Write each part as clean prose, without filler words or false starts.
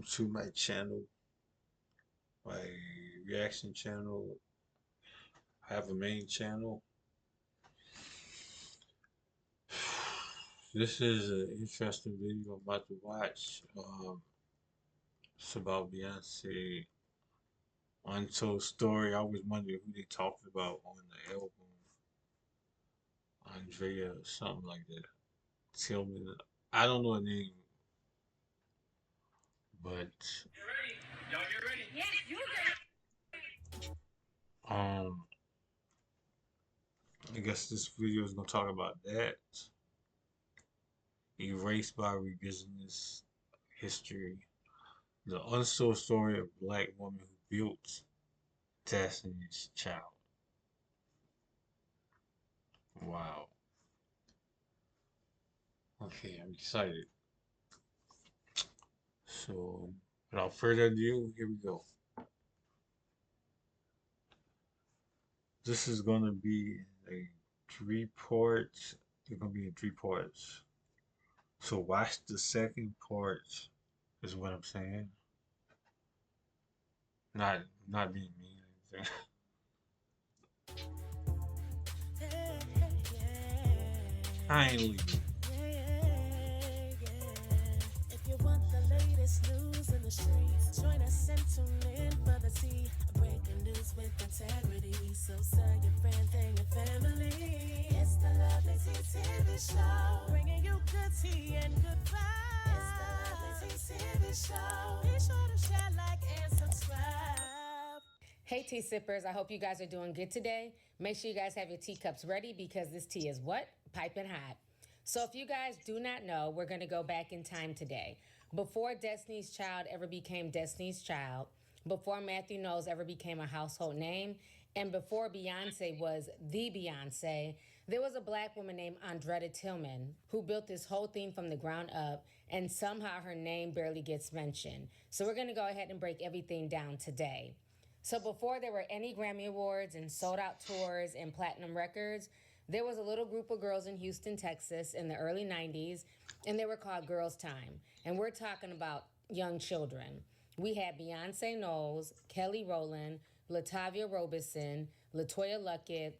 Welcome to my channel, my reaction channel. I have a main channel. This is an interesting video I'm about to watch. It's about Beyonce Untold story. I always wondered who they talked about on the album. Andrea or something like that. Tillman. I don't know her name, but um I guess this video is gonna talk about that. Erased by revisionist history. The untold story of a black woman who built Destiny's Child. Wow. Okay, I'm excited. So, without further ado, here we go. This is going to be a three-part. It's going to be in three parts. So watch the second part, is what I'm saying. Not being mean or anything. I ain't leaving. If you want the latest news in the streets, join us and tune in for the tea. Breaking news with integrity. So tell your friends and your family. It's the Lovely Tea TV Show, bringing you good tea and good vibes. It's the Lovely Tea TV Show. Be sure to share, like, and subscribe. Hey tea sippers, I hope you guys are doing good today. Make sure you guys have your teacups ready because this tea is what? Piping hot. So if you guys do not know, we're going to go back in time today. Before Destiny's Child ever became Destiny's Child, before Matthew Knowles ever became a household name, and before Beyonce was the Beyonce, there was a black woman named Andretta Tillman who built this whole thing from the ground up, and somehow her name barely gets mentioned. So we're going to go ahead and break everything down today. So before there were any Grammy Awards and sold out tours and platinum records, there was a little group of girls in Houston, Texas in the early 90s, and they were called Girls Time. And we're talking about young children. We had Beyonce Knowles, Kelly Rowland, Latavia Robeson, Latoya Luckett,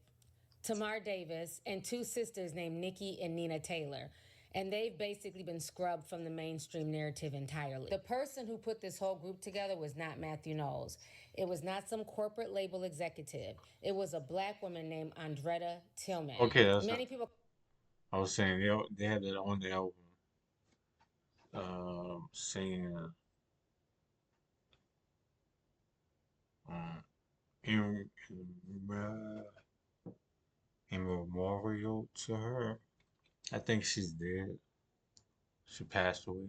Tamar Davis, and two sisters named Nikki and Nina Taylor. And they've basically been scrubbed from the mainstream narrative entirely. The person who put this whole group together was not Matthew Knowles. It was not some corporate label executive. It was a black woman named Andretta Tillman. Okay, that's Many people. I was saying they had that on the album. Saying um in, in memorial to her. I think she's dead. She passed away.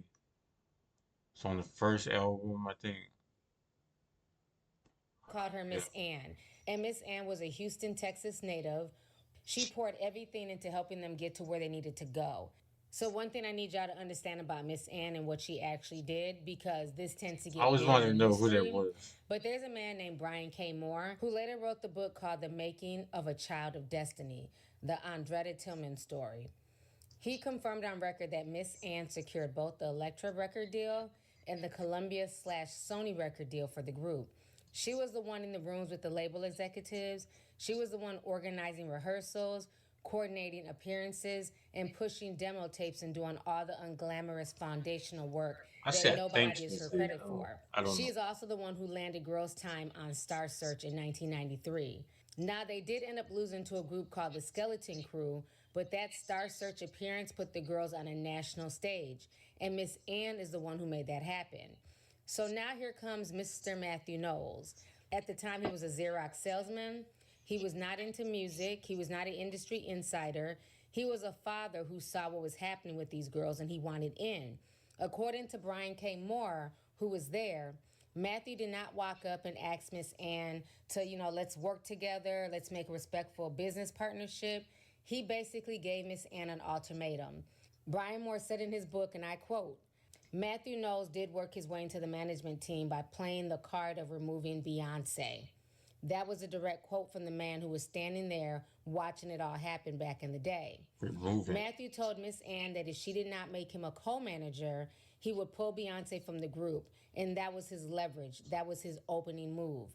So on the first album, I think. Called her Yeah. Miss Ann. And Miss Ann was a Houston, Texas native. She poured everything into helping them get to where they needed to go. So one thing I need y'all to understand about Miss Ann and what she actually did, because this tends to I get always buried wanted to in know who that history. was. But there's a man named Brian K. Moore who later wrote the book called The Making of a Child of Destiny, the Andretta Tillman story. He confirmed on record that Miss Ann secured both the Elektra record deal and the Columbia/Sony record deal for the group. She was the one in the rooms with the label executives. She was the one organizing rehearsals, coordinating appearances, and pushing demo tapes and doing all the unglamorous foundational work I that said nobody thanks gives her instead. credit for. I don't She know. is also the one who landed Girls Time on Star Search in 1993. Now, they did end up losing to a group called the Skeleton Crew, but that Star Search appearance put the girls on a national stage, and Miss Ann is the one who made that happen. So now here comes Mr. Matthew Knowles. At the time, he was a Xerox salesman. He was not into music. He was not an industry insider. He was a father who saw what was happening with these girls and he wanted in. According to Brian K. Moore, who was there, Matthew did not walk up and ask Miss Ann to, let's work together, let's make a respectful business partnership. He basically gave Miss Ann an ultimatum. Brian Moore said in his book, and I quote, Matthew Knowles did work his way into the management team by playing the card of removing Beyonce. That was a direct quote from the man who was standing there watching it all happen back in the day. Removing. Matthew told Miss Ann that if she did not make him a co-manager, he would pull Beyonce from the group And that was his leverage, that was his opening move.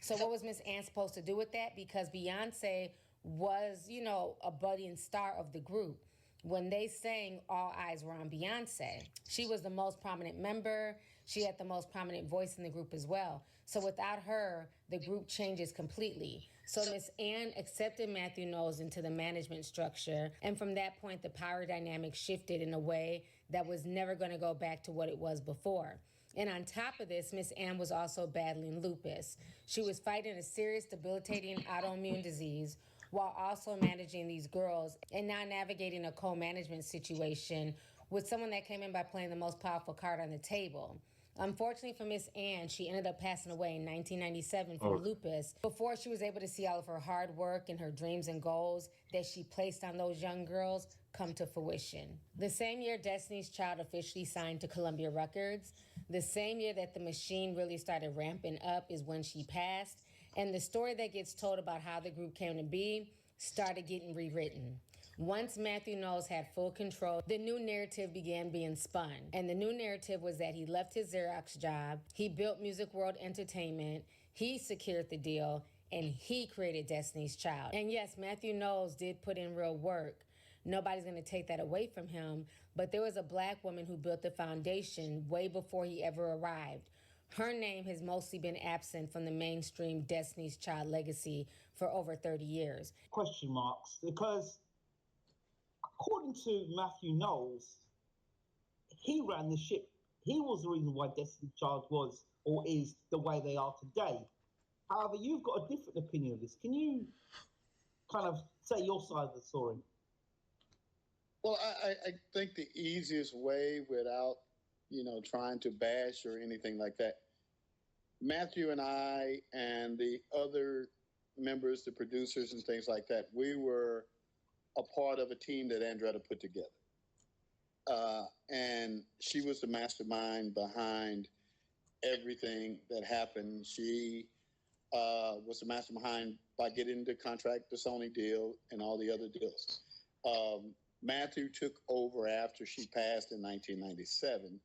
So what was Miss Ann supposed to do with that? Because Beyonce was, a budding star of the group. When they sang, all eyes were on Beyonce. She was the most prominent member. She had the most prominent voice in the group as well. So without her, the group changes completely. So Miss Ann accepted Matthew Knowles into the management structure, and from that point, the power dynamic shifted in a way that was never going to go back to what it was before. And on top of this, Miss Ann was also battling lupus. She was fighting a serious, debilitating autoimmune disease while also managing these girls and now navigating a co management situation with someone that came in by playing the most powerful card on the table. Unfortunately for Miss Ann, she ended up passing away in 1997 from Okay. lupus before she was able to see all of her hard work and her dreams and goals that she placed on those young girls come to fruition. The same year Destiny's Child officially signed to Columbia Records, the same year that the machine really started ramping up is when she passed, and the story that gets told about how the group came to be started getting rewritten. Once Matthew Knowles had full control, the new narrative began being spun. And the new narrative was that he left his Xerox job, he built Music World Entertainment, he secured the deal, and he created Destiny's Child. And yes, Matthew Knowles did put in real work. Nobody's going to take that away from him. But there was a black woman who built the foundation way before he ever arrived. Her name has mostly been absent from the mainstream Destiny's Child legacy for over 30 years. Question marks, because according to Matthew Knowles, he ran the ship. He was the reason why Destiny Child was or is the way they are today. However, you've got a different opinion of this. Can you kind of say your side of the story? Well, I think the easiest way without, trying to bash or anything like that, Matthew and I and the other members, the producers and things like that, we were a part of a team that Andretta put together. And she was the mastermind behind everything that happened. She was the mastermind by getting the contract, the Sony deal, and all the other deals. Matthew took over after she passed in 1997.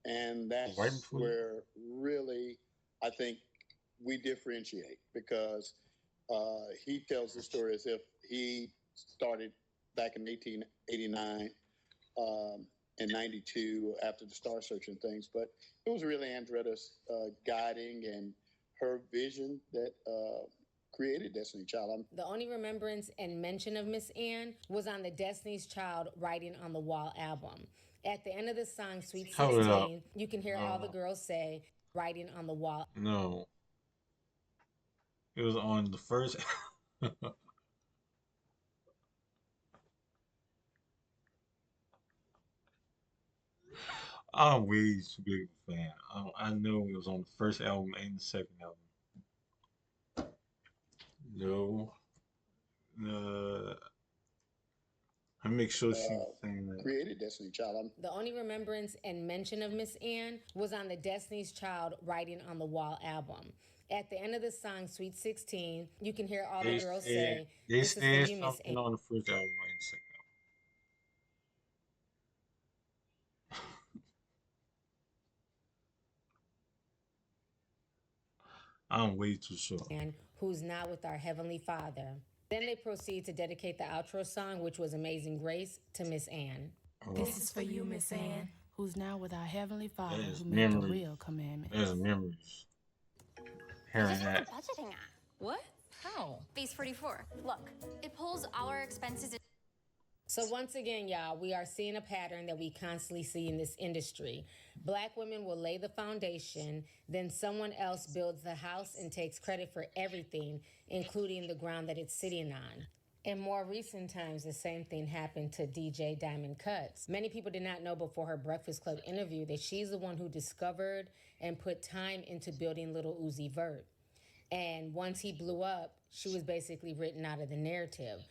And that's Right before. where really I think we differentiate, because he tells the story as if he started back in 1889 and 92 after the Star Search and things. But it was really Andretta's guiding and her vision that created Destiny Child. The only remembrance and mention of Miss Ann was on the Destiny's Child Writing on the Wall album. At the end of the song Sweet Hold it up. 16, you can hear all the girls say, "Writing on the wall." No, it was on the first. I'm way too big of a fan. I know it was on the first album and the second album. No, uh, I make sure she's saying that. Created Destiny Child. The only remembrance and mention of Miss Ann was on the Destiny's Child Writing on the Wall album. At the end of the song Sweet 16, you can hear all the girls say, They "This is for said you, Miss something Ann." on the first album and the second album. I'm way too sure. And who's now with our Heavenly Father. Then they proceed to dedicate the outro song, which was Amazing Grace, to Miss Ann. This is for you, Miss Ann, who's now with our Heavenly Father, That is who made the memories. real commandments. There's memories. Hearing that. Budgeting at What? How? base 44. Look, it pulls our expenses. So once again, y'all, we are seeing a pattern that we constantly see in this industry. Black women will lay the foundation, then someone else builds the house and takes credit for everything, including the ground that it's sitting on. In more recent times, the same thing happened to DJ Diamond Cuts. Many people did not know before her Breakfast Club interview that she's the one who discovered and put time into building Little Uzi Vert. And once he blew up, she was basically written out of the narrative.